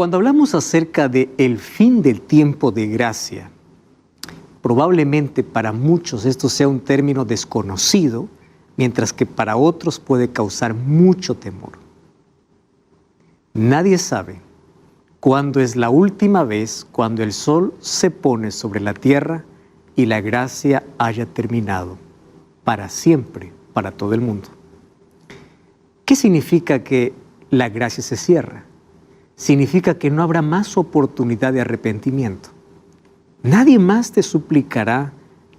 Cuando hablamos acerca de el fin del tiempo de gracia, probablemente para muchos esto sea un término desconocido, mientras que para otros puede causar mucho temor. Nadie sabe cuándo es la última vez cuando el sol se pone sobre la tierra y la gracia haya terminado para siempre, para todo el mundo. ¿Qué significa que la gracia se cierra? Significa que no habrá más oportunidad de arrepentimiento. Nadie más te suplicará,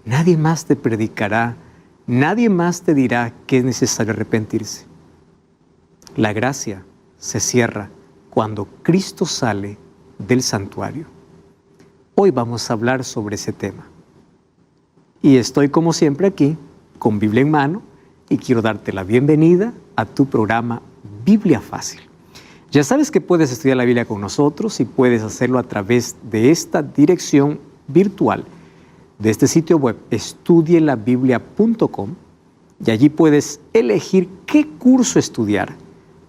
nadie más te predicará, nadie más te dirá que es necesario arrepentirse. La gracia se cierra cuando Cristo sale del santuario. Hoy vamos a hablar sobre ese tema. Y estoy como siempre aquí, con Biblia en mano, y quiero darte la bienvenida a tu programa Biblia Fácil. Ya sabes que puedes estudiar la Biblia con nosotros y puedes hacerlo a través de esta dirección virtual, de este sitio web, estudielabiblia.com, y allí puedes elegir qué curso estudiar.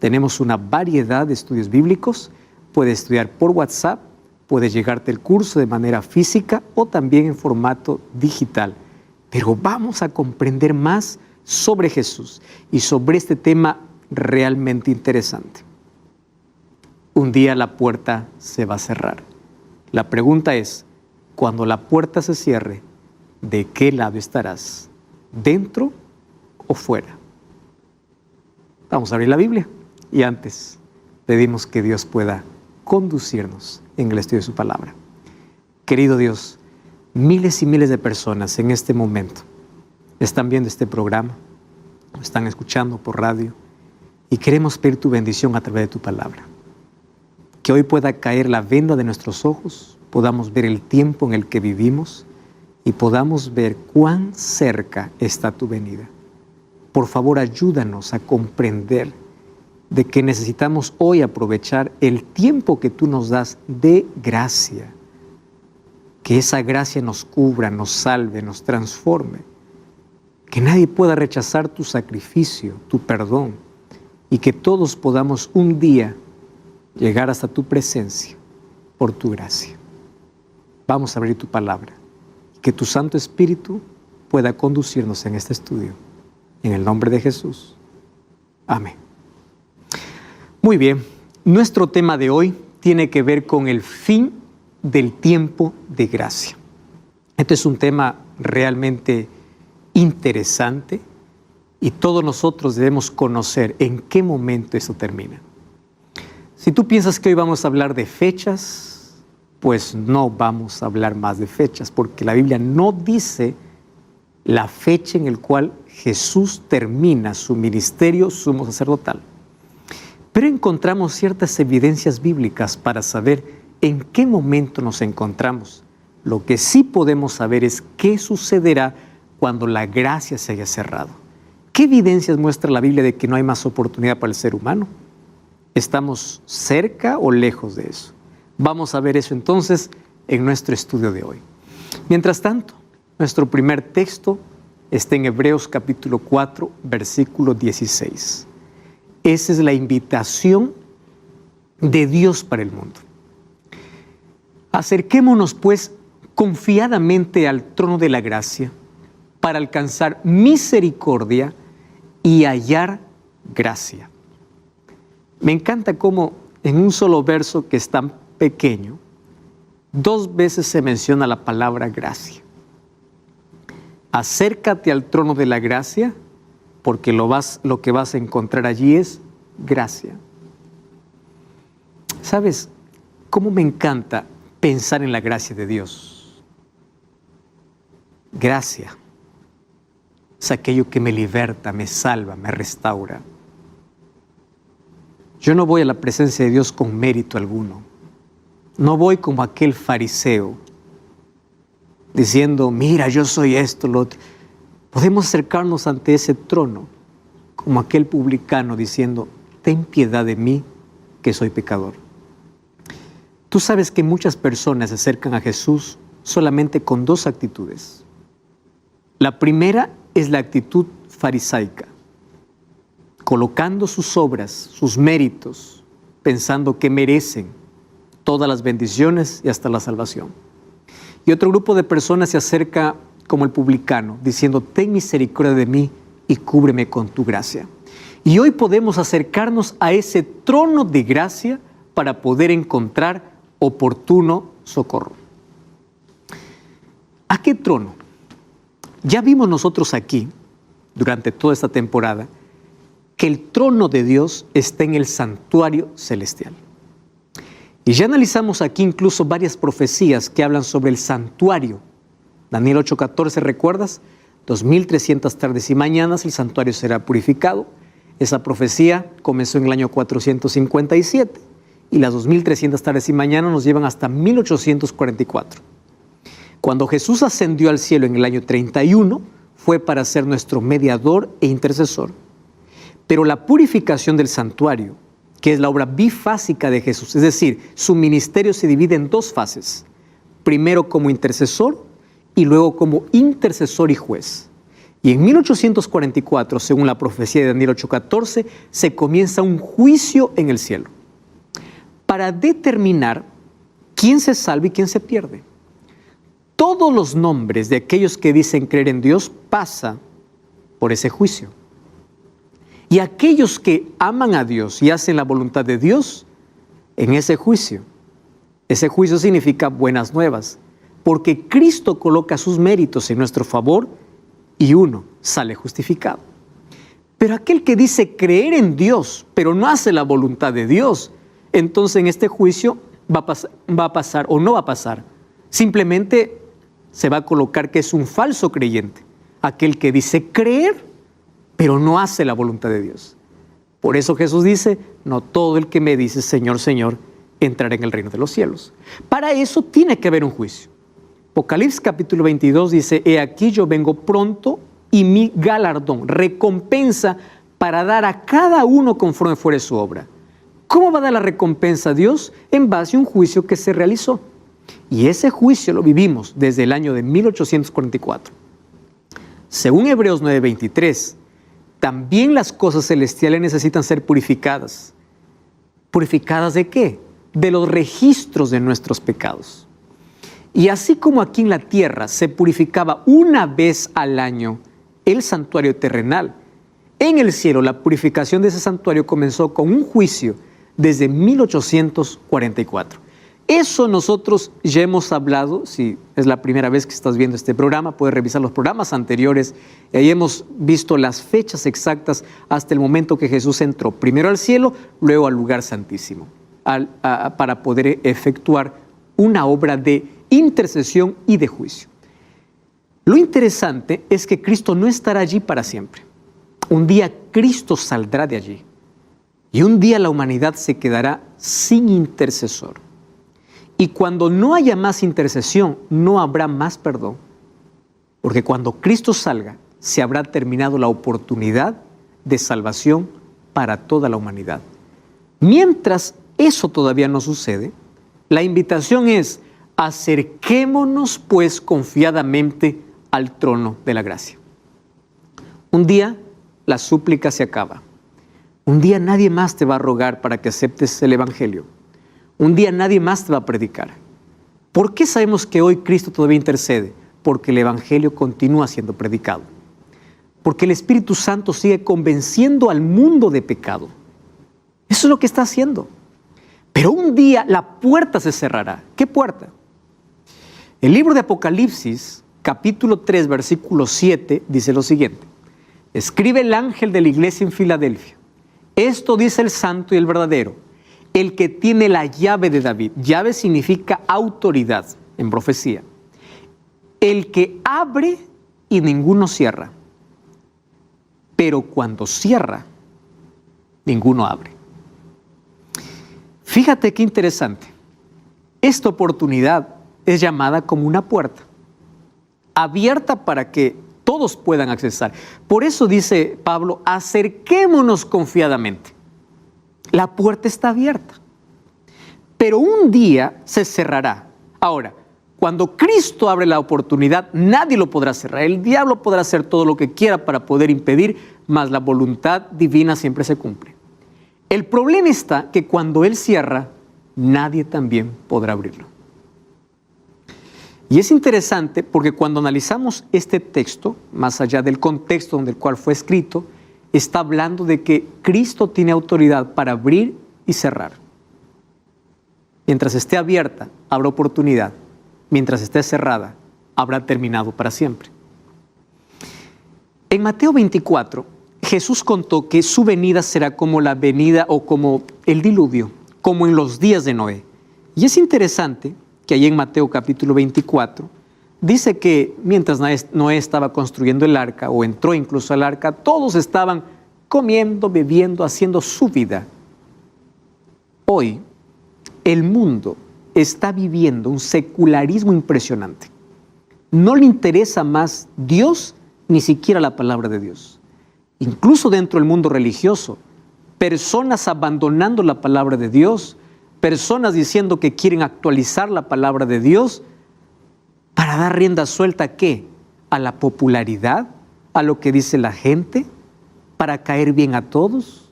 Tenemos una variedad de estudios bíblicos. Puedes estudiar por WhatsApp, puedes llegarte el curso de manera física o también en formato digital. Pero vamos a comprender más sobre Jesús y sobre este tema realmente interesante. Un día la puerta se va a cerrar. La pregunta es, cuando la puerta se cierre, ¿de qué lado estarás? ¿Dentro o fuera? Vamos a abrir la Biblia y antes pedimos que Dios pueda conducirnos en el estudio de su palabra. Querido Dios, miles y miles de personas en este momento están viendo este programa, lo están escuchando por radio y queremos pedir tu bendición a través de tu palabra. Que hoy pueda caer la venda de nuestros ojos, podamos ver el tiempo en el que vivimos y podamos ver cuán cerca está tu venida. Por favor, ayúdanos a comprender de que necesitamos hoy aprovechar el tiempo que tú nos das de gracia. Que esa gracia nos cubra, nos salve, nos transforme. Que nadie pueda rechazar tu sacrificio, tu perdón, y que todos podamos un día llegar hasta tu presencia por tu gracia. Vamos a abrir tu palabra. Que tu Santo Espíritu pueda conducirnos en este estudio. En el nombre de Jesús. Amén. Muy bien, nuestro tema de hoy tiene que ver con el fin del tiempo de gracia. Este es un tema realmente interesante y todos nosotros debemos conocer en qué momento eso termina. Si tú piensas que hoy vamos a hablar de fechas, pues no vamos a hablar más de fechas, porque la Biblia no dice la fecha en la cual Jesús termina su ministerio sumo sacerdotal. Pero encontramos ciertas evidencias bíblicas para saber en qué momento nos encontramos. Lo que sí podemos saber es qué sucederá cuando la gracia se haya cerrado. ¿Qué evidencias muestra la Biblia de que no hay más oportunidad para el ser humano? ¿Estamos cerca o lejos de eso? Vamos a ver eso entonces en nuestro estudio de hoy. Mientras tanto, nuestro primer texto está en Hebreos capítulo 4, versículo 16. Esa es la invitación de Dios para el mundo. Acerquémonos pues confiadamente al trono de la gracia para alcanzar misericordia y hallar gracia. Me encanta cómo en un solo verso que es tan pequeño, 2 veces se menciona la palabra gracia. Acércate al trono de la gracia, porque lo que vas a encontrar allí es gracia. ¿Sabes cómo me encanta pensar en la gracia de Dios? Gracia es aquello que me liberta, me salva, me restaura. Yo no voy a la presencia de Dios con mérito alguno. No voy como aquel fariseo diciendo, mira, yo soy esto, lo otro. Podemos acercarnos ante ese trono como aquel publicano diciendo, ten piedad de mí, que soy pecador. Tú sabes que muchas personas se acercan a Jesús solamente con 2 actitudes. La primera es la actitud farisaica, colocando sus obras, sus méritos, pensando que merecen todas las bendiciones y hasta la salvación. Y otro grupo de personas se acerca como el publicano, diciendo, ten misericordia de mí y cúbreme con tu gracia. Y hoy podemos acercarnos a ese trono de gracia para poder encontrar oportuno socorro. ¿A qué trono? Ya vimos nosotros aquí, durante toda esta temporada, que el trono de Dios está en el santuario celestial. Y ya analizamos aquí incluso varias profecías que hablan sobre el santuario. Daniel 8:14, ¿recuerdas? 2300 tardes y mañanas el santuario será purificado. Esa profecía comenzó en el año 457 y las 2300 tardes y mañanas nos llevan hasta 1844. Cuando Jesús ascendió al cielo en el año 31, fue para ser nuestro mediador e intercesor. Pero la purificación del santuario, que es la obra bifásica de Jesús, es decir, su ministerio se divide en dos fases. Primero como intercesor y luego como intercesor y juez. Y en 1844, según la profecía de Daniel 8:14, se comienza un juicio en el cielo para determinar quién se salva y quién se pierde. Todos los nombres de aquellos que dicen creer en Dios pasan por ese juicio. Y aquellos que aman a Dios y hacen la voluntad de Dios, en ese juicio significa buenas nuevas, porque Cristo coloca sus méritos en nuestro favor y uno sale justificado. Pero aquel que dice creer en Dios, pero no hace la voluntad de Dios, entonces en este juicio va a pasar o no va a pasar. Simplemente se va a colocar que es un falso creyente, aquel que dice creer, pero no hace la voluntad de Dios. Por eso Jesús dice, no todo el que me dice Señor, Señor, entrará en el reino de los cielos. Para eso tiene que haber un juicio. Apocalipsis capítulo 22 dice, he aquí yo vengo pronto y mi galardón, recompensa para dar a cada uno conforme fuere su obra. ¿Cómo va a dar la recompensa a Dios? En base a un juicio que se realizó. Y ese juicio lo vivimos desde el año de 1844. Según Hebreos 9:23, también las cosas celestiales necesitan ser purificadas. ¿Purificadas de qué? De los registros de nuestros pecados. Y así como aquí en la tierra se purificaba una vez al año el santuario terrenal, en el cielo la purificación de ese santuario comenzó con un juicio desde 1844. Eso nosotros ya hemos hablado, si es la primera vez que estás viendo este programa, puedes revisar los programas anteriores, y ahí hemos visto las fechas exactas hasta el momento que Jesús entró, primero al cielo, luego al lugar santísimo, para poder efectuar una obra de intercesión y de juicio. Lo interesante es que Cristo no estará allí para siempre. Un día Cristo saldrá de allí y un día la humanidad se quedará sin intercesor. Y cuando no haya más intercesión, no habrá más perdón. Porque cuando Cristo salga, se habrá terminado la oportunidad de salvación para toda la humanidad. Mientras eso todavía no sucede, la invitación es, acerquémonos pues confiadamente al trono de la gracia. Un día la súplica se acaba. Un día nadie más te va a rogar para que aceptes el Evangelio. Un día nadie más te va a predicar. ¿Por qué sabemos que hoy Cristo todavía intercede? Porque el Evangelio continúa siendo predicado. Porque el Espíritu Santo sigue convenciendo al mundo de pecado. Eso es lo que está haciendo. Pero un día la puerta se cerrará. ¿Qué puerta? El libro de Apocalipsis, capítulo 3, versículo 7, dice lo siguiente. Escribe el ángel de la iglesia en Filadelfia. Esto dice el santo y el verdadero, el que tiene la llave de David. Llave significa autoridad en profecía. El que abre y ninguno cierra. Pero cuando cierra, ninguno abre. Fíjate qué interesante. Esta oportunidad es llamada como una puerta, abierta para que todos puedan accesar. Por eso dice Pablo, acerquémonos confiadamente. La puerta está abierta, pero un día se cerrará. Ahora, cuando Cristo abre la oportunidad, nadie lo podrá cerrar. El diablo podrá hacer todo lo que quiera para poder impedir, mas la voluntad divina siempre se cumple. El problema está que cuando Él cierra, nadie también podrá abrirlo. Y es interesante porque cuando analizamos este texto, más allá del contexto en el cual fue escrito, está hablando de que Cristo tiene autoridad para abrir y cerrar. Mientras esté abierta, habrá oportunidad. Mientras esté cerrada, habrá terminado para siempre. En Mateo 24, Jesús contó que su venida será como la venida o como el diluvio, como en los días de Noé. Y es interesante que ahí en Mateo capítulo 24 dice que mientras Noé estaba construyendo el arca o entró incluso al arca, todos estaban comiendo, bebiendo, haciendo su vida. Hoy el mundo está viviendo un secularismo impresionante. No le interesa más Dios, ni siquiera la palabra de Dios. Incluso dentro del mundo religioso, personas abandonando la palabra de Dios, personas diciendo que quieren actualizar la palabra de Dios para dar rienda suelta ¿a qué? A la popularidad, a lo que dice la gente, para caer bien a todos.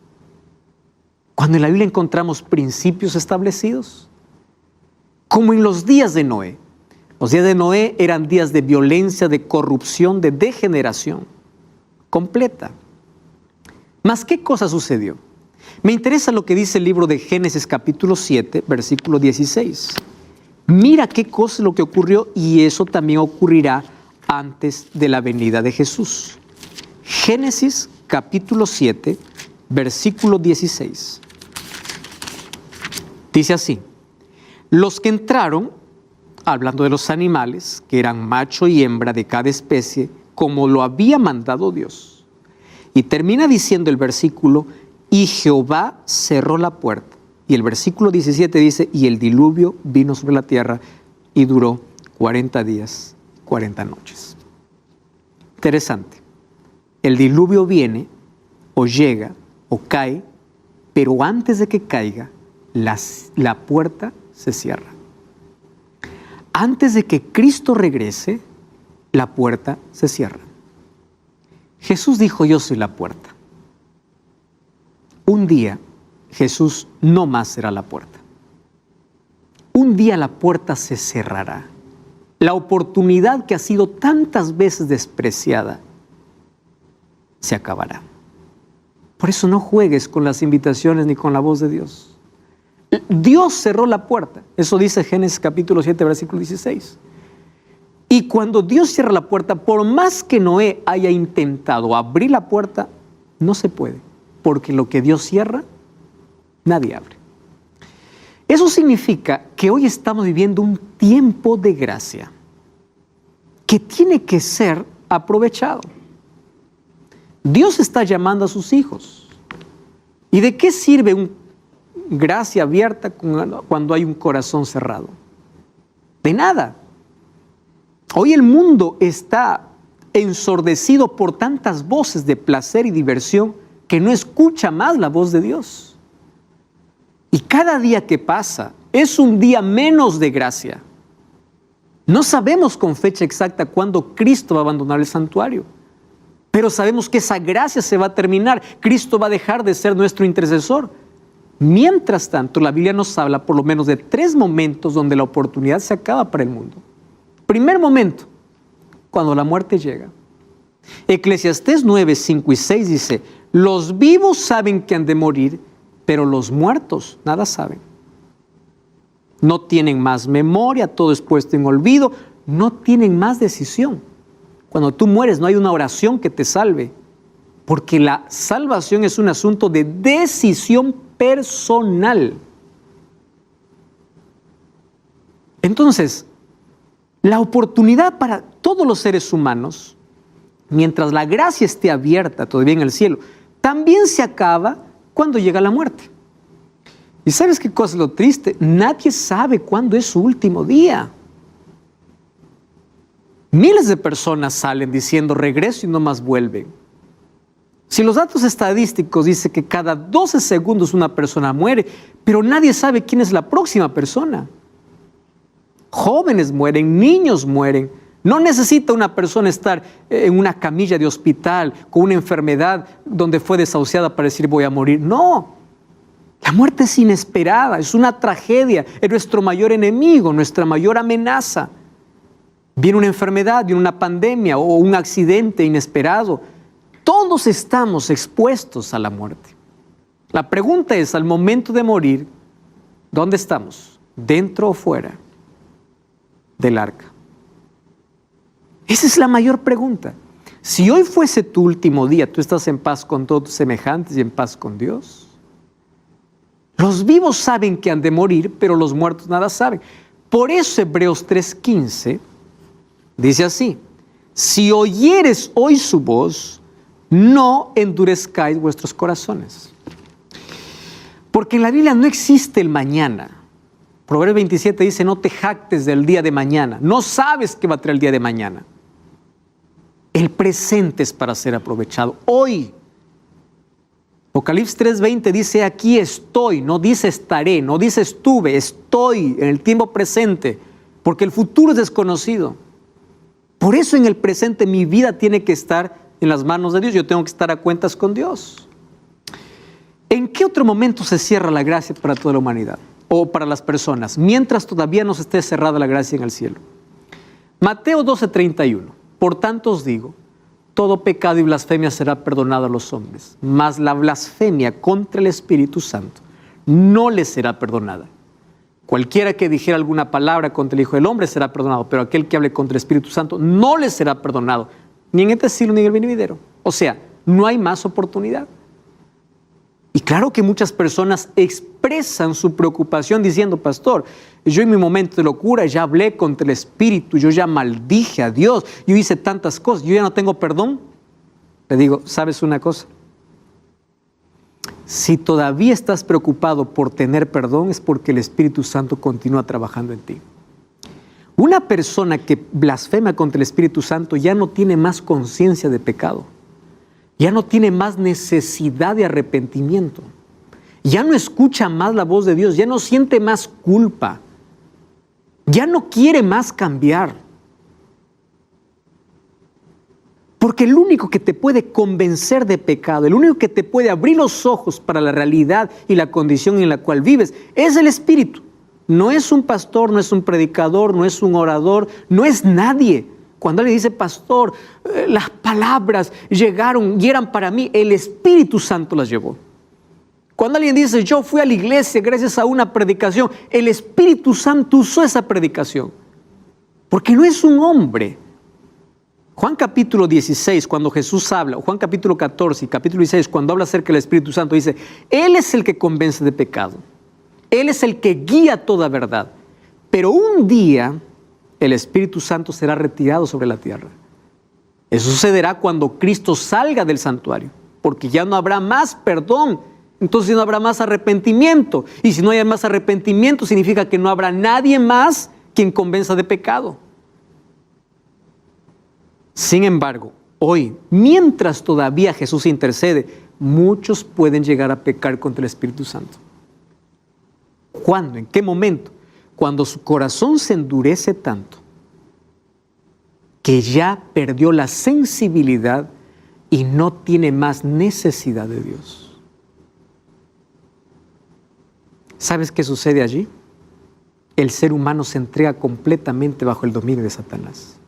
Cuando en la Biblia encontramos principios establecidos, como en los días de Noé. Los días de Noé eran días de violencia, de corrupción, de degeneración completa. ¿Mas qué cosa sucedió? Me interesa lo que dice el libro de Génesis capítulo 7, versículo 16. Mira qué cosa es lo que ocurrió y eso también ocurrirá antes de la venida de Jesús. Génesis capítulo 7, versículo 16. Dice así: los que entraron, hablando de los animales, que eran macho y hembra de cada especie, como lo había mandado Dios. Y termina diciendo el versículo, y Jehová cerró la puerta. Y el versículo 17 dice, y el diluvio vino sobre la tierra y duró 40 días, 40 noches. Interesante. El diluvio viene, o llega, o cae, pero antes de que caiga, la puerta se cierra. Antes de que Cristo regrese, la puerta se cierra. Jesús dijo, yo soy la puerta. Un día, Jesús no más será la puerta. Un día la puerta se cerrará. La oportunidad que ha sido tantas veces despreciada se acabará. Por eso no juegues con las invitaciones ni con la voz de Dios. Dios cerró la puerta. Eso dice Génesis capítulo 7, versículo 16. Y cuando Dios cierra la puerta, por más que Noé haya intentado abrir la puerta, no se puede. Porque lo que Dios cierra, nadie abre. Eso significa que hoy estamos viviendo un tiempo de gracia que tiene que ser aprovechado. Dios está llamando a sus hijos. ¿Y de qué sirve una gracia abierta cuando hay un corazón cerrado? De nada. Hoy el mundo está ensordecido por tantas voces de placer y diversión que no escucha más la voz de Dios. Y cada día que pasa es un día menos de gracia. No sabemos con fecha exacta cuándo Cristo va a abandonar el santuario, pero sabemos que esa gracia se va a terminar. Cristo va a dejar de ser nuestro intercesor. Mientras tanto, la Biblia nos habla por lo menos de 3 momentos donde la oportunidad se acaba para el mundo. Primer momento, cuando la muerte llega. Eclesiastés 9, 5 y 6 dice, los vivos saben que han de morir, pero los muertos nada saben. No tienen más memoria, todo es puesto en olvido, no tienen más decisión. Cuando tú mueres no hay una oración que te salve, porque la salvación es un asunto de decisión personal. Entonces, la oportunidad para todos los seres humanos, mientras la gracia esté abierta todavía en el cielo, también se acaba cuando llega la muerte. ¿Y sabes qué cosa es lo triste? Nadie sabe cuándo es su último día. Miles de personas salen diciendo regreso y no más vuelven. Si los datos estadísticos dicen que cada 12 segundos una persona muere, pero nadie sabe quién es la próxima persona. Jóvenes mueren, niños mueren. No necesita una persona estar en una camilla de hospital con una enfermedad donde fue desahuciada para decir voy a morir. No. La muerte es inesperada, es una tragedia, es nuestro mayor enemigo, nuestra mayor amenaza. Viene una enfermedad, viene una pandemia o un accidente inesperado. Todos estamos expuestos a la muerte. La pregunta es, al momento de morir, ¿dónde estamos? ¿Dentro o fuera del arca? Esa es la mayor pregunta. Si hoy fuese tu último día, ¿tú estás en paz con todos tus semejantes y en paz con Dios? Los vivos saben que han de morir, pero los muertos nada saben. Por eso Hebreos 3:15 dice así: si oyeres hoy su voz, no endurezcáis vuestros corazones. Porque en la Biblia no existe el mañana. Proverbios 27 dice: no te jactes del día de mañana. No sabes qué va a traer el día de mañana. El presente es para ser aprovechado. Hoy. Apocalipsis 3:20 dice: aquí estoy, no dice estaré, no dice estuve, estoy en el tiempo presente, porque el futuro es desconocido. Por eso en el presente mi vida tiene que estar en las manos de Dios, yo tengo que estar a cuentas con Dios. ¿En qué otro momento se cierra la gracia para toda la humanidad o para las personas? Mientras todavía no se esté cerrada la gracia en el cielo. Mateo 12:31: por tanto os digo, todo pecado y blasfemia será perdonado a los hombres, mas la blasfemia contra el Espíritu Santo no les será perdonada. Cualquiera que dijera alguna palabra contra el Hijo del Hombre será perdonado, pero aquel que hable contra el Espíritu Santo no les será perdonado, ni en este siglo ni en el venidero. O sea, no hay más oportunidad. Y claro que muchas personas expresan su preocupación diciendo: pastor, yo en mi momento de locura ya hablé contra el Espíritu, yo ya maldije a Dios, yo hice tantas cosas, yo ya no tengo perdón. Le digo: ¿sabes una cosa? Si todavía estás preocupado por tener perdón, es porque el Espíritu Santo continúa trabajando en ti. Una persona que blasfema contra el Espíritu Santo ya no tiene más conciencia de pecado. Ya no tiene más necesidad de arrepentimiento. Ya no escucha más la voz de Dios, ya no siente más culpa. Ya no quiere más cambiar. Porque el único que te puede convencer de pecado, el único que te puede abrir los ojos para la realidad y la condición en la cual vives, es el Espíritu. No es un pastor, no es un predicador, no es un orador, no es nadie. Cuando alguien dice: pastor, las palabras llegaron y eran para mí, el Espíritu Santo las llevó. Cuando alguien dice: yo fui a la iglesia gracias a una predicación, el Espíritu Santo usó esa predicación. Porque no es un hombre. Juan capítulo 16, cuando Jesús habla, o Juan capítulo 14 y capítulo 16, cuando habla acerca del Espíritu Santo, dice: Él es el que convence de pecado. Él es el que guía toda verdad. Pero un día el Espíritu Santo será retirado sobre la tierra. Eso sucederá cuando Cristo salga del santuario, porque ya no habrá más perdón, entonces no habrá más arrepentimiento. Y si no hay más arrepentimiento, significa que no habrá nadie más quien convenza de pecado. Sin embargo, hoy, mientras todavía Jesús intercede, muchos pueden llegar a pecar contra el Espíritu Santo. ¿Cuándo? ¿En qué momento? Cuando su corazón se endurece tanto que ya perdió la sensibilidad y no tiene más necesidad de Dios. ¿Sabes qué sucede allí? El ser humano se entrega completamente bajo el dominio de Satanás.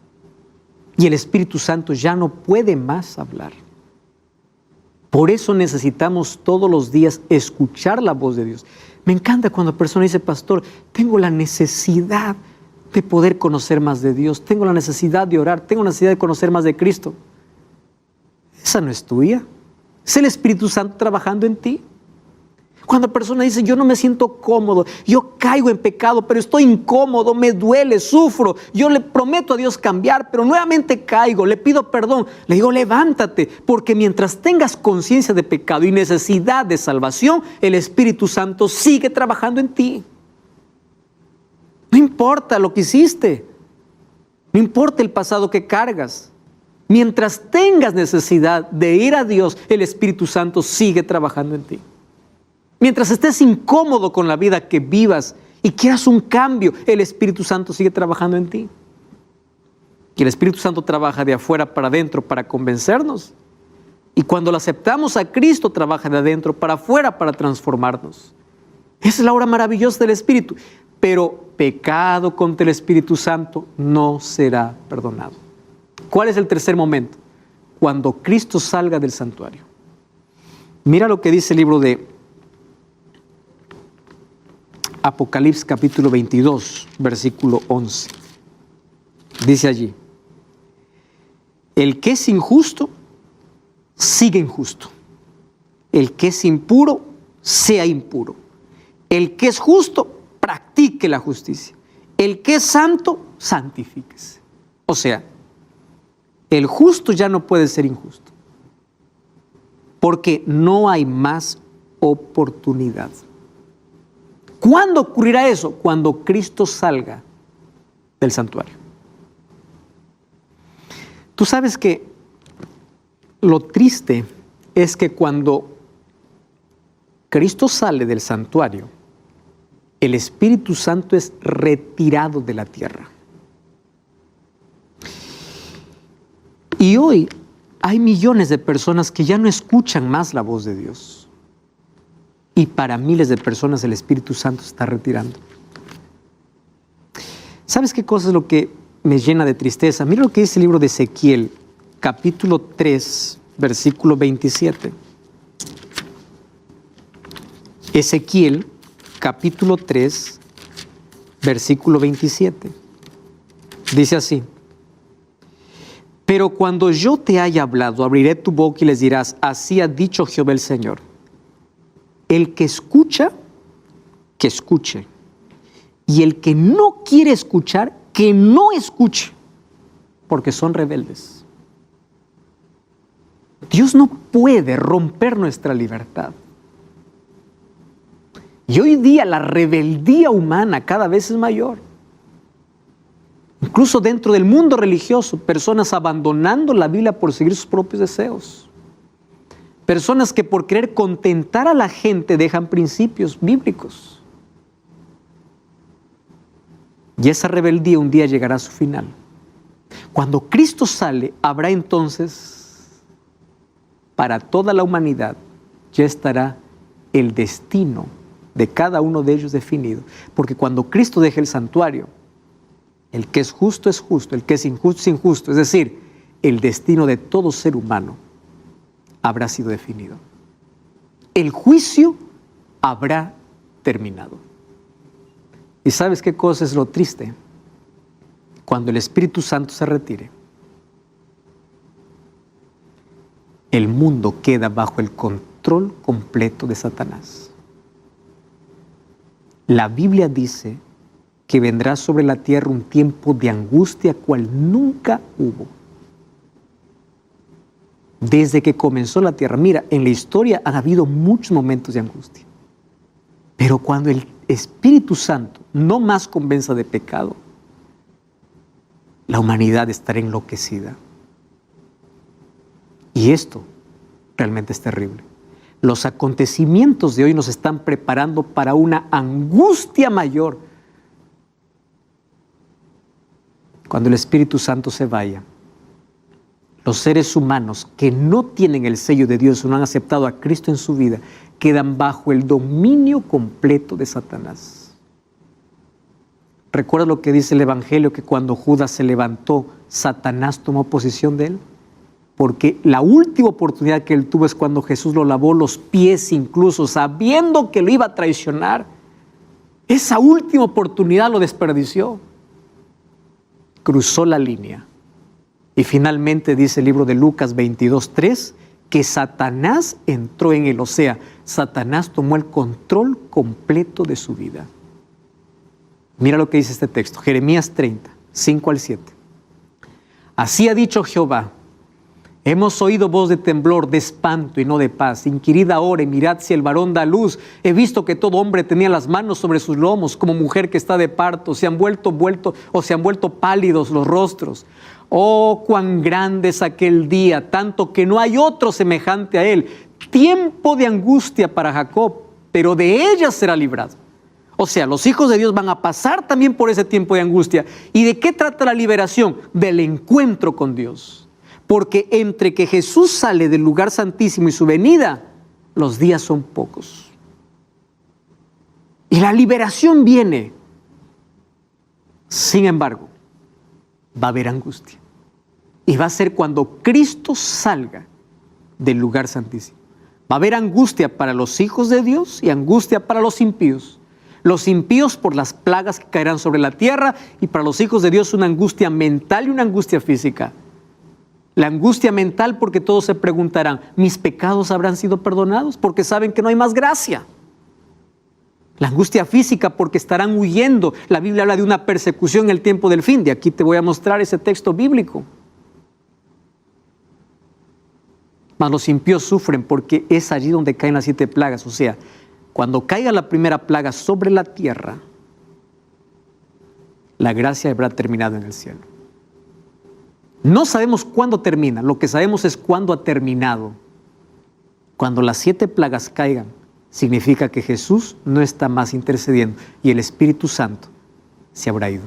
Y el Espíritu Santo ya no puede más hablar. Por eso necesitamos todos los días escuchar la voz de Dios. Me encanta cuando la persona dice: pastor, tengo la necesidad de poder conocer más de Dios, tengo la necesidad de orar, tengo la necesidad de conocer más de Cristo. Esa no es tuya, es el Espíritu Santo trabajando en ti. Cuando la persona dice: yo no me siento cómodo, yo caigo en pecado, pero estoy incómodo, me duele, sufro, yo le prometo a Dios cambiar, pero nuevamente caigo, le pido perdón. Le digo: levántate, porque mientras tengas conciencia de pecado y necesidad de salvación, el Espíritu Santo sigue trabajando en ti. No importa lo que hiciste, no importa el pasado que cargas. Mientras tengas necesidad de ir a Dios, el Espíritu Santo sigue trabajando en ti. Mientras estés incómodo con la vida que vivas y quieras un cambio, el Espíritu Santo sigue trabajando en ti. Y el Espíritu Santo trabaja de afuera para adentro para convencernos. Y cuando lo aceptamos a Cristo, trabaja de adentro para afuera para transformarnos. Esa es la obra maravillosa del Espíritu. Pero pecado contra el Espíritu Santo no será perdonado. ¿Cuál es el tercer momento? Cuando Cristo salga del santuario. Mira lo que dice el libro de Apocalipsis capítulo 22, versículo 11. Dice allí: el que es injusto, sigue injusto. El que es impuro, sea impuro. El que es justo, practique la justicia. El que es santo, santifíquese. O sea, el justo ya no puede ser injusto, porque no hay más oportunidad. ¿Cuándo ocurrirá eso? Cuando Cristo salga del santuario. Tú sabes que lo triste es que cuando Cristo sale del santuario, el Espíritu Santo es retirado de la tierra. Y hoy hay millones de personas que ya no escuchan más la voz de Dios. Y para miles de personas el Espíritu Santo se está retirando. ¿Sabes qué cosa es lo que me llena de tristeza? Mira lo que dice el libro de Ezequiel, capítulo 3, versículo 27. Ezequiel, capítulo 3, versículo 27. Dice así: pero cuando yo te haya hablado, abriré tu boca y les dirás, así ha dicho Jehová el Señor. El que escucha, que escuche. Y el que no quiere escuchar, que no escuche, porque son rebeldes. Dios no puede romper nuestra libertad. Y hoy día la rebeldía humana cada vez es mayor. Incluso dentro del mundo religioso, personas abandonando la Biblia por seguir sus propios deseos. Personas que por querer contentar a la gente dejan principios bíblicos. Y esa rebeldía un día llegará a su final. Cuando Cristo sale, habrá entonces, para toda la humanidad, ya estará el destino de cada uno de ellos definido. Porque cuando Cristo deje el santuario, el que es justo, el que es injusto. Es decir, el destino de todo ser humano habrá sido definido. El juicio habrá terminado. ¿Y sabes qué cosa es lo triste? Cuando el Espíritu Santo se retire, el mundo queda bajo el control completo de Satanás. La Biblia dice que vendrá sobre la tierra un tiempo de angustia cual nunca hubo. Desde que comenzó la tierra, mira, en la historia han habido muchos momentos de angustia. Pero cuando el Espíritu Santo no más convenza de pecado, la humanidad estará enloquecida. Y esto realmente es terrible. Los acontecimientos de hoy nos están preparando para una angustia mayor. Cuando el Espíritu Santo se vaya, los seres humanos que no tienen el sello de Dios o no han aceptado a Cristo en su vida, quedan bajo el dominio completo de Satanás. ¿Recuerdas lo que dice el Evangelio? Que cuando Judas se levantó, Satanás tomó posesión de él. Porque la última oportunidad que él tuvo es cuando Jesús lo lavó los pies, incluso sabiendo que lo iba a traicionar. Esa última oportunidad lo desperdició. Cruzó la línea. Y finalmente dice el libro de Lucas 22:3 que Satanás entró en él. O sea, Satanás tomó el control completo de su vida. Mira lo que dice este texto, Jeremías 30, 5 al 7. Así ha dicho Jehová: hemos oído voz de temblor, de espanto y no de paz. Inquirid ahora y mirad si el varón da luz. He visto que todo hombre tenía las manos sobre sus lomos, como mujer que está de parto. Se han vuelto pálidos los rostros. Oh, cuán grande es aquel día, tanto que no hay otro semejante a él. Tiempo de angustia para Jacob, pero de ella será librado. O sea, los hijos de Dios van a pasar también por ese tiempo de angustia. ¿Y de qué trata la liberación? Del encuentro con Dios. Porque entre que Jesús sale del lugar santísimo y su venida, los días son pocos. Y la liberación viene. Sin embargo, va a haber angustia. Y va a ser cuando Cristo salga del lugar santísimo. Va a haber angustia para los hijos de Dios y angustia para los impíos. Los impíos por las plagas que caerán sobre la tierra, y para los hijos de Dios una angustia mental y una angustia física. La angustia mental porque todos se preguntarán, ¿mis pecados habrán sido perdonados? Porque saben que no hay más gracia. La angustia física porque estarán huyendo. La Biblia habla de una persecución en el tiempo del fin. De aquí te voy a mostrar ese texto bíblico. Mas los impíos sufren porque es allí donde caen las 7 plagas. O sea, cuando caiga la primera plaga sobre la tierra, la gracia habrá terminado en el cielo. No sabemos cuándo termina, lo que sabemos es cuándo ha terminado. Cuando las 7 plagas caigan, significa que Jesús no está más intercediendo y el Espíritu Santo se habrá ido.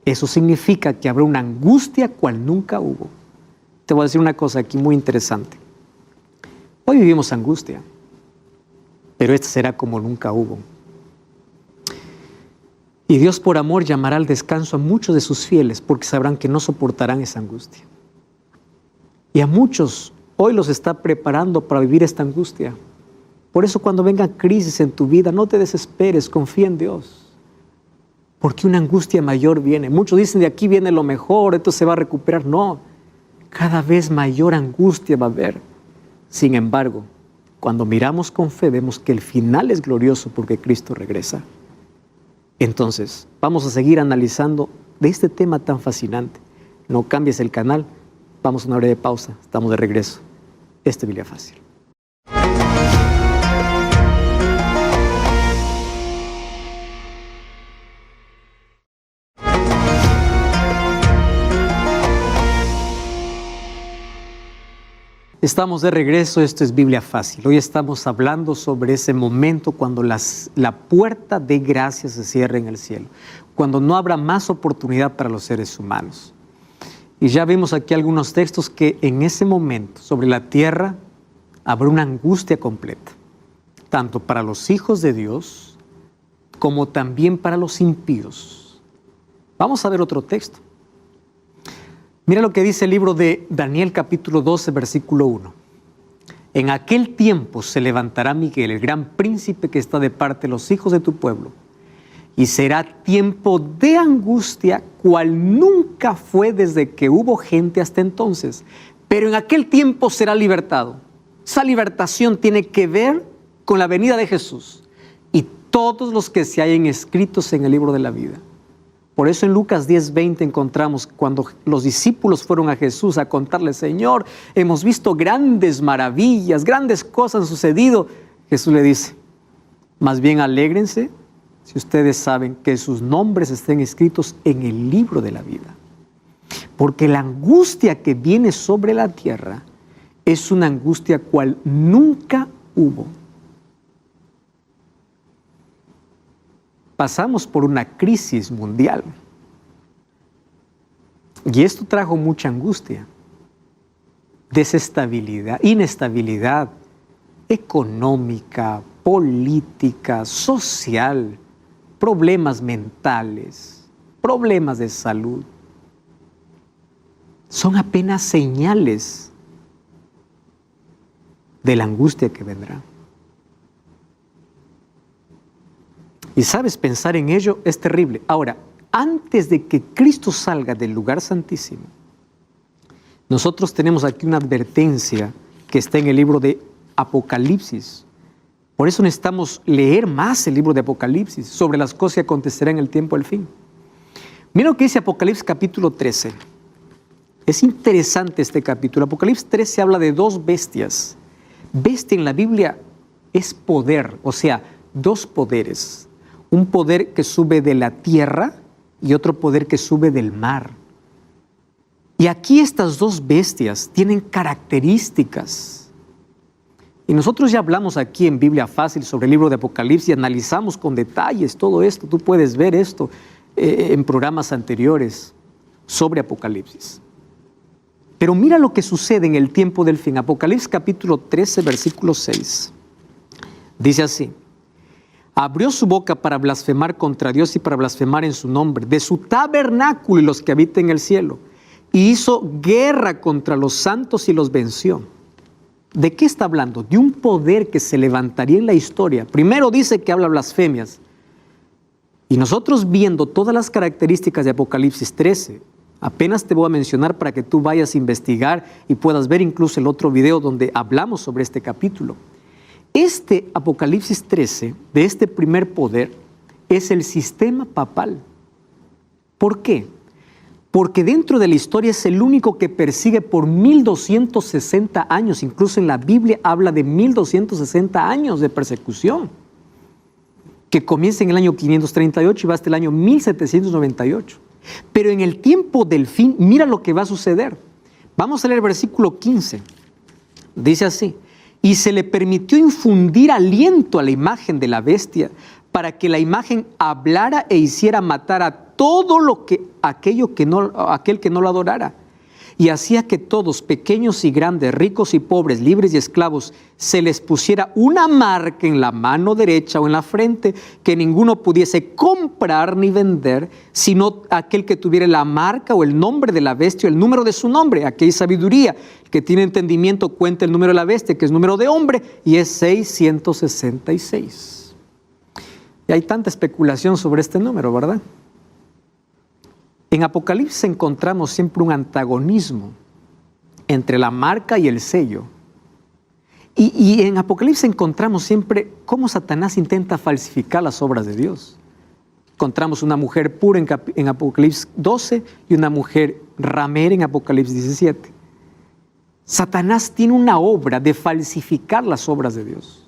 Eso significa que habrá una angustia cual nunca hubo. Te voy a decir una cosa aquí muy interesante. Hoy vivimos angustia, pero esta será como nunca hubo. Y Dios por amor llamará al descanso a muchos de sus fieles porque sabrán que no soportarán esa angustia. Y a muchos hoy los está preparando para vivir esta angustia. Por eso cuando venga crisis en tu vida, no te desesperes, confía en Dios. Porque una angustia mayor viene. Muchos dicen, de aquí viene lo mejor, esto se va a recuperar. No, cada vez mayor angustia va a haber. Sin embargo, cuando miramos con fe, vemos que el final es glorioso porque Cristo regresa. Entonces, vamos a seguir analizando de este tema tan fascinante. No cambies el canal, vamos a una breve pausa, estamos de regreso. Biblia Fácil. Estamos de regreso, esto es Biblia Fácil. Hoy estamos hablando sobre ese momento cuando la puerta de gracia se cierre en el cielo, cuando no habrá más oportunidad para los seres humanos. Y ya vimos aquí algunos textos que en ese momento sobre la tierra habrá una angustia completa, tanto para los hijos de Dios como también para los impíos. Vamos a ver otro texto. Mira lo que dice el libro de Daniel capítulo 12, versículo 1. En aquel tiempo se levantará Miguel, el gran príncipe que está de parte de los hijos de tu pueblo, y será tiempo de angustia, cual nunca fue desde que hubo gente hasta entonces. Pero en aquel tiempo será libertado. Esa libertación tiene que ver con la venida de Jesús y todos los que se hayan escritos en el libro de la vida. Por eso en Lucas 10:20 encontramos cuando los discípulos fueron a Jesús a contarle, Señor, hemos visto grandes maravillas, grandes cosas han sucedido. Jesús le dice, más bien alégrense si ustedes saben que sus nombres estén escritos en el libro de la vida. Porque la angustia que viene sobre la tierra es una angustia cual nunca hubo. Pasamos por una crisis mundial y esto trajo mucha angustia, desestabilidad, inestabilidad económica, política, social, problemas mentales, problemas de salud. Son apenas señales de la angustia que vendrá. Y sabes, pensar en ello es terrible. Ahora, antes de que Cristo salga del lugar santísimo, nosotros tenemos aquí una advertencia que está en el libro de Apocalipsis. Por eso necesitamos leer más el libro de Apocalipsis sobre las cosas que acontecerán en el tiempo del fin. Mira lo que dice Apocalipsis capítulo 13. Es interesante este capítulo. Apocalipsis 13 habla de 2 bestias. Bestia en la Biblia es poder, o sea, 2 poderes. Un poder que sube de la tierra y otro poder que sube del mar. Y aquí estas 2 bestias tienen características. Y nosotros ya hablamos aquí en Biblia Fácil sobre el libro de Apocalipsis y analizamos con detalles todo esto. Tú puedes ver esto en programas anteriores sobre Apocalipsis. Pero mira lo que sucede en el tiempo del fin. Apocalipsis capítulo 13, versículo 6. Dice así. abrió su boca para blasfemar contra Dios y para blasfemar en su nombre, de su tabernáculo y los que habitan en el cielo, y hizo guerra contra los santos y los venció. ¿De qué está hablando? De un poder que se levantaría en la historia. Primero dice que habla blasfemias. Y nosotros viendo todas las características de Apocalipsis 13, apenas te voy a mencionar para que tú vayas a investigar y puedas ver incluso el otro video donde hablamos sobre este capítulo. Este Apocalipsis 13, de este primer poder, es el sistema papal. ¿Por qué? Porque dentro de la historia es el único que persigue por 1260 años. Incluso en la Biblia habla de 1260 años de persecución, que comienza en el año 538 y va hasta el año 1798. Pero en el tiempo del fin, mira lo que va a suceder. Vamos a leer el versículo 15. Dice así: y se le permitió infundir aliento a la imagen de la bestia, para que la imagen hablara e hiciera matar a todo aquel que no lo adorara. Y hacía que todos, pequeños y grandes, ricos y pobres, libres y esclavos, se les pusiera una marca en la mano derecha o en la frente, que ninguno pudiese comprar ni vender, sino aquel que tuviera la marca o el nombre de la bestia o el número de su nombre. Aquí hay sabiduría. El que tiene entendimiento cuenta el número de la bestia, que es número de hombre, y es 666. Y hay tanta especulación sobre este número, ¿verdad? En Apocalipsis encontramos siempre un antagonismo entre la marca y el sello. Y en Apocalipsis encontramos siempre cómo Satanás intenta falsificar las obras de Dios. Encontramos una mujer pura en Apocalipsis 12 y una mujer ramera en Apocalipsis 17. Satanás tiene una obra de falsificar las obras de Dios.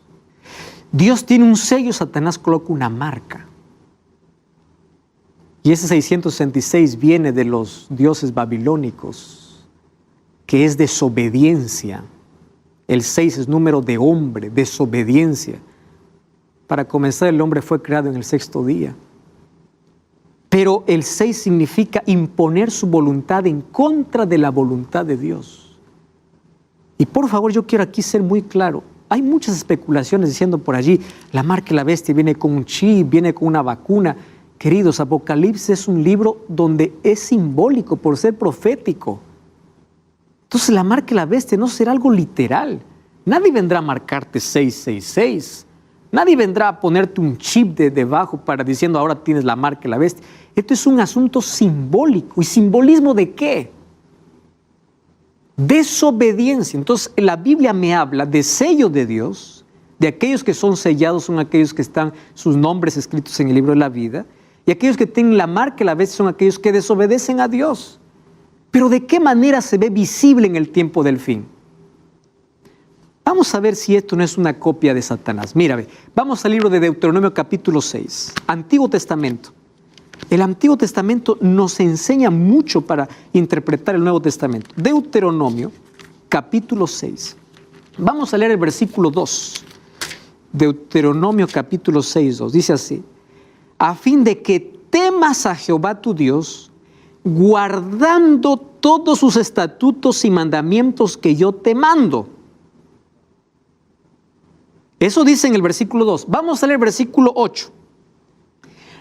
Dios tiene un sello, Satanás coloca una marca. Y ese 666 viene de los dioses babilónicos, que es desobediencia. El 6 es número de hombre, desobediencia. Para comenzar, el hombre fue creado en el sexto día. Pero el 6 significa imponer su voluntad en contra de la voluntad de Dios. Y por favor, yo quiero aquí ser muy claro. Hay muchas especulaciones diciendo por allí, la marca de la bestia viene con un chip, viene con una vacuna. Queridos, Apocalipsis es un libro donde es simbólico por ser profético. Entonces la marca de la bestia no será algo literal. Nadie vendrá a marcarte 666. Nadie vendrá a ponerte un chip debajo para diciendo ahora tienes la marca de la bestia. Esto es un asunto simbólico. ¿Y simbolismo de qué? Desobediencia. Entonces la Biblia me habla de sello de Dios, de aquellos que son sellados son aquellos que están sus nombres escritos en el libro de la vida. Y aquellos que tienen la marca de la bestia son aquellos que desobedecen a Dios. Pero ¿de qué manera se ve visible en el tiempo del fin? Vamos a ver si esto no es una copia de Satanás. Mira, vamos al libro de Deuteronomio capítulo 6, Antiguo Testamento. El Antiguo Testamento nos enseña mucho para interpretar el Nuevo Testamento. Deuteronomio capítulo 6. Vamos a leer el versículo 2. Deuteronomio capítulo 6, 2. Dice así: a fin de que temas a Jehová tu Dios, guardando todos sus estatutos y mandamientos que yo te mando. Eso dice en el versículo 2. Vamos a leer el versículo 8.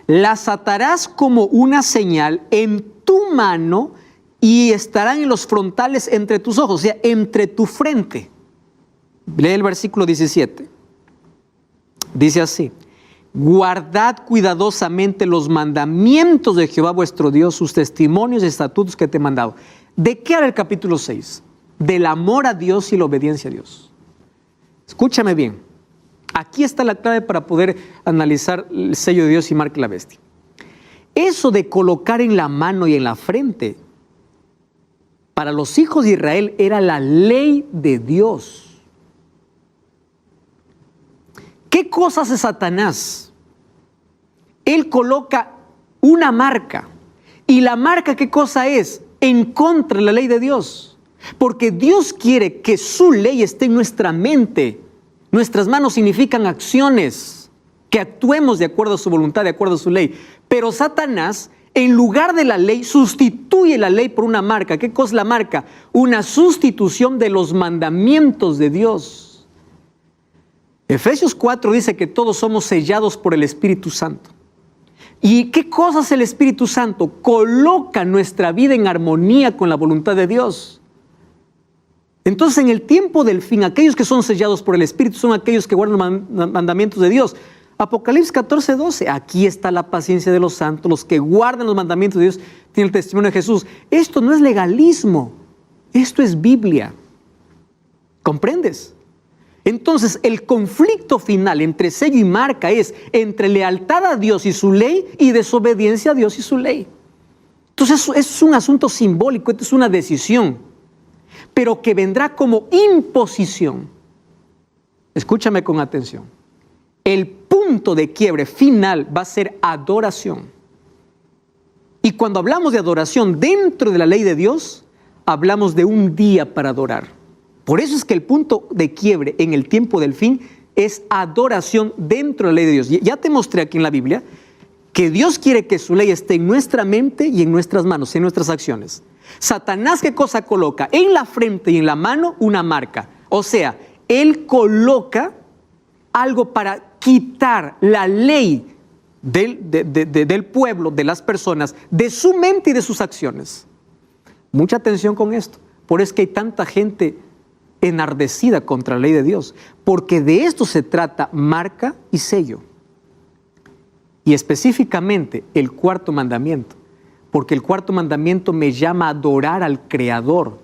Las atarás como una señal en tu mano y estarán en los frontales entre tus ojos, o sea, entre tu frente. Lee el versículo 17. Dice así: guardad cuidadosamente los mandamientos de Jehová vuestro Dios, sus testimonios y estatutos que te he mandado. ¿De qué habla el capítulo 6? Del amor a Dios y la obediencia a Dios. Escúchame bien. Aquí está la clave para poder analizar el sello de Dios y marca la bestia. Eso de colocar en la mano y en la frente, para los hijos de Israel era la ley de Dios. ¿Qué cosa hace Satanás? Él coloca una marca. ¿Y la marca qué cosa es? En contra de la ley de Dios. Porque Dios quiere que su ley esté en nuestra mente. Nuestras manos significan acciones, que actuemos de acuerdo a su voluntad, de acuerdo a su ley. Pero Satanás, en lugar de la ley, sustituye la ley por una marca. ¿Qué cosa es la marca? Una sustitución de los mandamientos de Dios. Efesios 4 dice que todos somos sellados por el Espíritu Santo. ¿Y qué cosa hace el Espíritu Santo? Coloca nuestra vida en armonía con la voluntad de Dios. Entonces, en el tiempo del fin, aquellos que son sellados por el Espíritu son aquellos que guardan los mandamientos de Dios. Apocalipsis 14:12, aquí está la paciencia de los santos, los que guardan los mandamientos de Dios, tienen el testimonio de Jesús. Esto no es legalismo, esto es Biblia. ¿Comprendes? Entonces, el conflicto final entre sello y marca es entre lealtad a Dios y su ley y desobediencia a Dios y su ley. Entonces, eso es un asunto simbólico, esto es una decisión, pero que vendrá como imposición. Escúchame con atención. El punto de quiebre final va a ser adoración. Y cuando hablamos de adoración dentro de la ley de Dios, hablamos de un día para adorar. Por eso es que el punto de quiebre en el tiempo del fin es adoración dentro de la ley de Dios. Ya te mostré aquí en la Biblia que Dios quiere que su ley esté en nuestra mente y en nuestras manos, en nuestras acciones. Satanás, ¿qué cosa coloca? En la frente y en la mano una marca. O sea, él coloca algo para quitar la ley del pueblo, de las personas, de su mente y de sus acciones. Mucha atención con esto. Por eso es que hay tanta gente enardecida contra la ley de Dios, porque de esto se trata marca y sello. Y específicamente el cuarto mandamiento, porque el cuarto mandamiento me llama a adorar al Creador.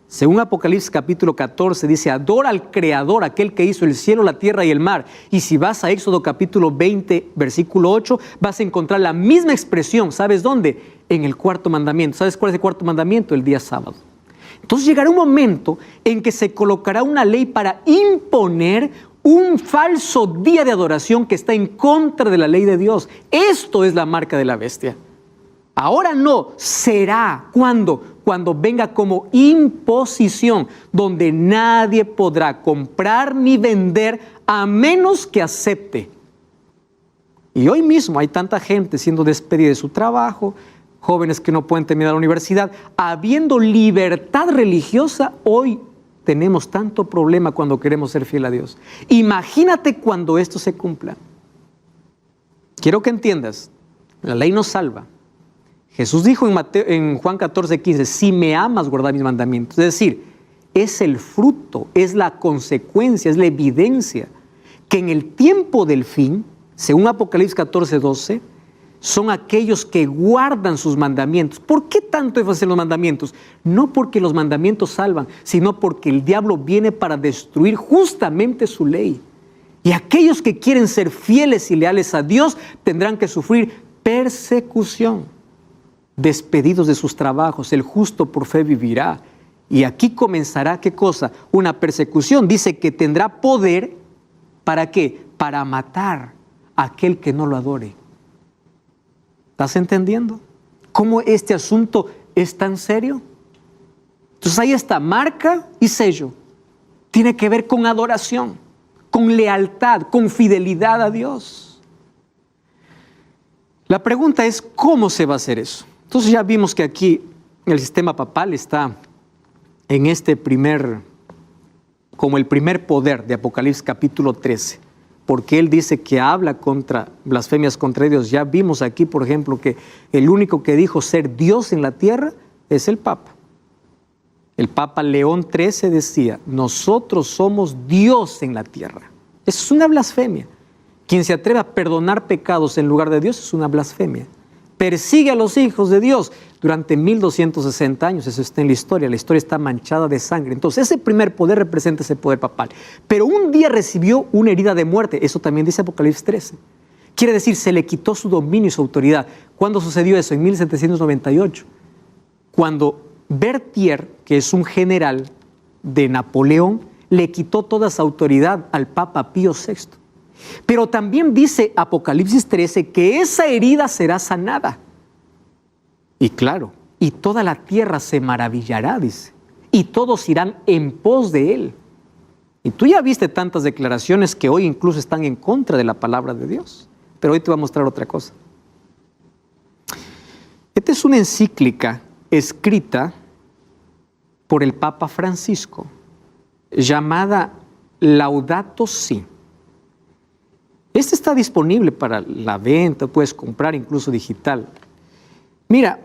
Según Apocalipsis capítulo 14 dice, adora al Creador, aquel que hizo el cielo, la tierra y el mar. Y si vas a Éxodo capítulo 20, versículo 8, vas a encontrar la misma expresión. ¿Sabes dónde? En el cuarto mandamiento. ¿Sabes cuál es el cuarto mandamiento? El día sábado. Entonces llegará un momento en que se colocará una ley para imponer un falso día de adoración que está en contra de la ley de Dios. Esto es la marca de la bestia. Ahora no, será cuando venga como imposición, donde nadie podrá comprar ni vender a menos que acepte. Y hoy mismo hay tanta gente siendo despedida de su trabajo, jóvenes que no pueden terminar la universidad, habiendo libertad religiosa. Hoy tenemos tanto problema cuando queremos ser fiel a Dios. Imagínate cuando esto se cumpla. Quiero que entiendas, la ley nos salva. Jesús dijo en Juan 14:15, si me amas, guarda mis mandamientos. Es decir, es el fruto, es la consecuencia, es la evidencia que en el tiempo del fin, según Apocalipsis 14:12, son aquellos que guardan sus mandamientos. ¿Por qué tanto énfasis en los mandamientos? No porque los mandamientos salvan, sino porque el diablo viene para destruir justamente su ley. Y aquellos que quieren ser fieles y leales a Dios tendrán que sufrir persecución. Despedidos de sus trabajos, el justo por fe vivirá. Y aquí comenzará, ¿qué cosa? Una persecución. Dice que tendrá poder, ¿para qué? Para matar a aquel que no lo adore. ¿Estás entendiendo cómo este asunto es tan serio? Entonces ahí está, marca y sello. Tiene que ver con adoración, con lealtad, con fidelidad a Dios. La pregunta es, ¿cómo se va a hacer eso? Entonces ya vimos que aquí el sistema papal está en como el primer poder de Apocalipsis capítulo 13, porque él dice que habla contra blasfemias contra Dios. Ya vimos aquí, por ejemplo, que el único que dijo ser Dios en la tierra es el Papa. El Papa León XIII decía, nosotros somos Dios en la tierra. Eso es una blasfemia. Quien se atreve a perdonar pecados en lugar de Dios es una blasfemia. Persigue a los hijos de Dios durante 1260 años. Eso está en la historia está manchada de sangre. Entonces ese primer poder representa ese poder papal. Pero un día recibió una herida de muerte. Eso también dice Apocalipsis 13. Quiere decir, se le quitó su dominio y su autoridad. ¿Cuándo sucedió eso? En 1798. Cuando Berthier, que es un general de Napoleón, le quitó toda esa autoridad al Papa Pío VI. Pero también dice Apocalipsis 13 que esa herida será sanada. Y claro, y toda la tierra se maravillará, dice, y todos irán en pos de él. Y tú ya viste tantas declaraciones que hoy incluso están en contra de la palabra de Dios. Pero hoy te voy a mostrar otra cosa. Esta es una encíclica escrita por el Papa Francisco, llamada Laudato Si. Este está disponible para la venta, puedes comprar incluso digital. Mira,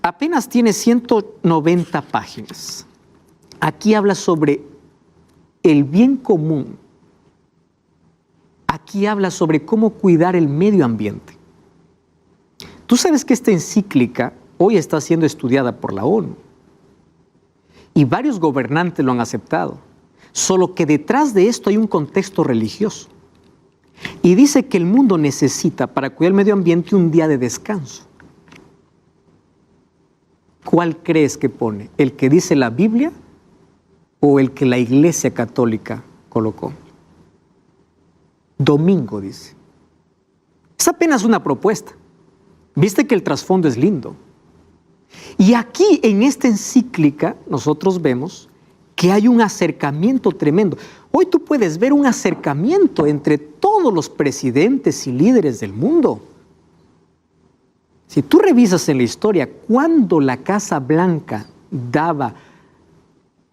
apenas tiene 190 páginas. Aquí habla sobre el bien común. Aquí habla sobre cómo cuidar el medio ambiente. Tú sabes que esta encíclica hoy está siendo estudiada por la ONU y varios gobernantes lo han aceptado, solo que detrás de esto hay un contexto religioso. Y dice que el mundo necesita para cuidar el medio ambiente un día de descanso. ¿Cuál crees que pone? ¿El que dice la Biblia o el que la Iglesia Católica colocó? Domingo, dice. Es apenas una propuesta. Viste que el trasfondo es lindo. Y aquí en esta encíclica nosotros vemos que hay un acercamiento tremendo. Hoy tú puedes ver un acercamiento entre todos los presidentes y líderes del mundo. Si tú revisas en la historia, cuando la Casa Blanca daba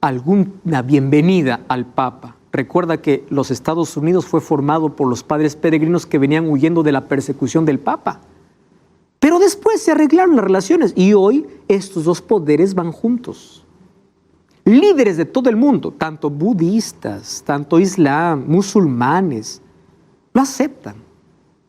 alguna bienvenida al Papa, recuerda que los Estados Unidos fue formado por los padres peregrinos que venían huyendo de la persecución del Papa. Pero después se arreglaron las relaciones y hoy estos dos poderes van juntos. Líderes de todo el mundo, tanto budistas, tanto islam, musulmanes, lo aceptan.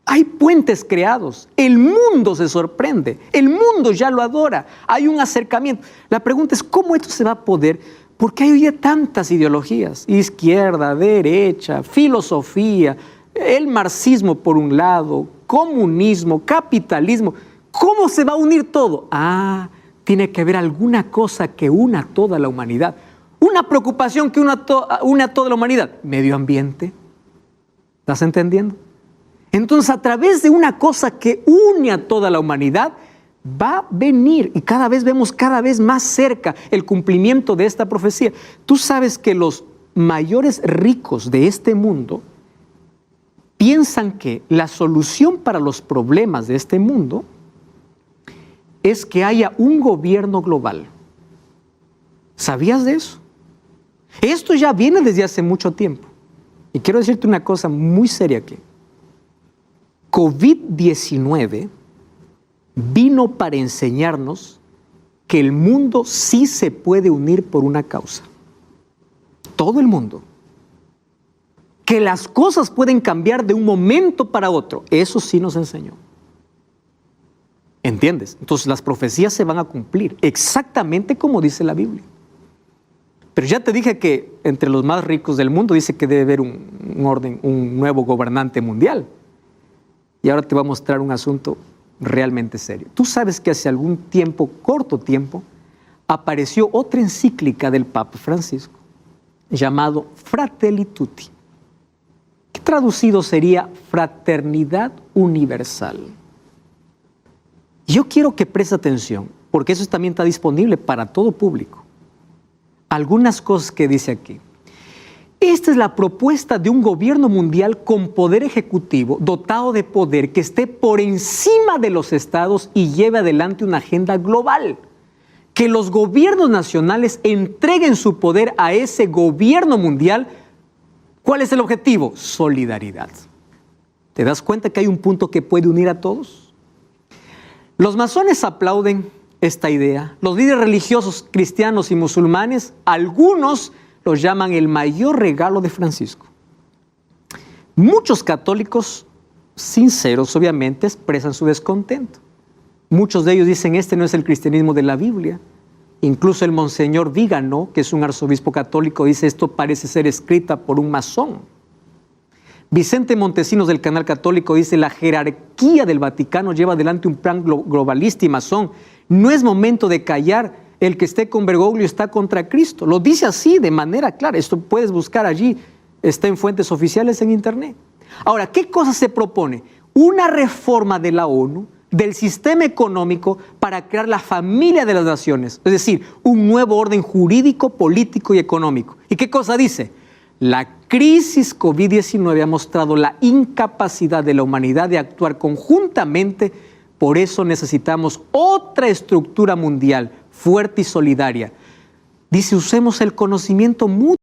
Hay puentes creados, el mundo se sorprende, el mundo ya lo adora, hay un acercamiento. La pregunta es, ¿cómo esto se va a poder? Porque hay hoy tantas ideologías, izquierda, derecha, filosofía, el marxismo por un lado, comunismo, capitalismo. ¿Cómo se va a unir todo? Tiene que haber alguna cosa que una a toda la humanidad. Una preocupación que una a toda la humanidad. Medio ambiente. ¿Estás entendiendo? Entonces, a través de una cosa que une a toda la humanidad, va a venir, y cada vez vemos cada vez más cerca el cumplimiento de esta profecía. Tú sabes que los mayores ricos de este mundo piensan que la solución para los problemas de este mundo es que haya un gobierno global. ¿Sabías de eso? Esto ya viene desde hace mucho tiempo. Y quiero decirte una cosa muy seria aquí. COVID-19 vino para enseñarnos que el mundo sí se puede unir por una causa. Todo el mundo. Que las cosas pueden cambiar de un momento para otro. Eso sí nos enseñó. ¿Entiendes? Entonces las profecías se van a cumplir exactamente como dice la Biblia. Pero ya te dije que entre los más ricos del mundo dice que debe haber un orden, un nuevo gobernante mundial. Y ahora te voy a mostrar un asunto realmente serio. Tú sabes que hace algún tiempo, corto tiempo, apareció otra encíclica del Papa Francisco llamado Fratelli Tutti, que traducido sería Fraternidad Universal. Yo quiero que prestes atención, porque eso también está disponible para todo público. Algunas cosas que dice aquí. Esta es la propuesta de un gobierno mundial con poder ejecutivo, dotado de poder, que esté por encima de los estados y lleve adelante una agenda global. Que los gobiernos nacionales entreguen su poder a ese gobierno mundial. ¿Cuál es el objetivo? Solidaridad. ¿Te das cuenta que hay un punto que puede unir a todos? Los masones aplauden esta idea. Los líderes religiosos cristianos y musulmanes, algunos los llaman el mayor regalo de Francisco. Muchos católicos, sinceros obviamente, expresan su descontento. Muchos de ellos dicen, este no es el cristianismo de la Biblia. Incluso el monseñor Vígano, que es un arzobispo católico, dice, esto parece ser escrita por un masón. Vicente Montesinos del Canal Católico dice, la jerarquía del Vaticano lleva adelante un plan globalista y masón. No es momento de callar. El que esté con Bergoglio está contra Cristo. Lo dice así de manera clara. Esto puedes buscar allí. Está en fuentes oficiales en internet. Ahora, ¿qué cosa se propone? Una reforma de la ONU, del sistema económico para crear la familia de las naciones. Es decir, un nuevo orden jurídico, político y económico. ¿Y qué cosa dice? La crisis COVID-19 ha mostrado la incapacidad de la humanidad de actuar conjuntamente. Por eso necesitamos otra estructura mundial fuerte y solidaria. Dice, usemos el conocimiento mutuo.